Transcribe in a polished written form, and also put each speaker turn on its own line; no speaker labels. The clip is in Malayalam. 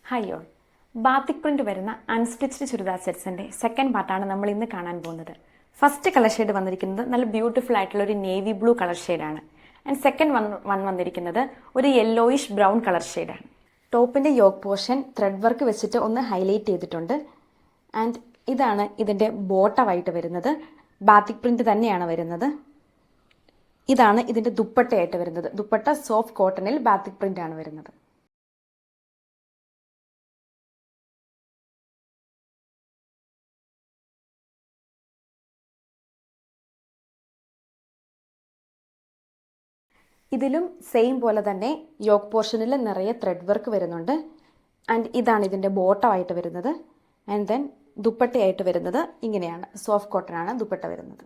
Hi all. ബാത്തിക് പ്രിന്റ് വരുന്ന അൺസ്റ്റിച്ച്ഡ് ചുരിദാർ സെറ്റ്സിൻ്റെ സെക്കൻഡ് പാർട്ടാണ് നമ്മൾ ഇന്ന് കാണാൻ പോകുന്നത്. ഫസ്റ്റ് കളർ ഷെയ്ഡ് വന്നിരിക്കുന്നത് നല്ല ബ്യൂട്ടിഫുൾ ആയിട്ടുള്ള ഒരു നേവി ബ്ലൂ കളർ ഷെയ്ഡാണ്. ആൻഡ് സെക്കൻഡ് വൺ വന്നിരിക്കുന്നത് ഒരു യെല്ലോയിഷ് ബ്രൗൺ കളർ ഷെയ്ഡാണ്. ടോപ്പിൻ്റെ യോക്ക് പോർഷൻ ത്രെഡ് വർക്ക് വെച്ചിട്ട് ഒന്ന് ഹൈലൈറ്റ് ചെയ്തിട്ടുണ്ട്. ആൻഡ് ഇതാണ് ഇതിൻ്റെ ബോട്ടമായിട്ട് വരുന്നത്. ബാത്തിക് പ്രിന്റ് തന്നെയാണ് വരുന്നത്. ഇതാണ് ഇതിൻ്റെ ദുപ്പട്ടയായിട്ട് വരുന്നത്. ദുപ്പട്ട സോഫ്റ്റ് കോട്ടണിൽ ബാത്തിക് പ്രിന്റ് ആണ് വരുന്നത്. ഇതിലും സെയിം പോലെ തന്നെ യോക്ക് പോർഷനിൽ നിറയെ ത്രെഡ് വർക്ക് വരുന്നുണ്ട്. ആൻഡ് ഇതാണ് ഇതിൻ്റെ ബോട്ടമായിട്ട് വരുന്നത്. ആൻഡ് ദെൻ ദുപ്പട്ടയായിട്ട് വരുന്നത് ഇങ്ങനെയാണ്. സോഫ്റ്റ് കോട്ടൺ ആണ് ദുപ്പട്ട വരുന്നത്.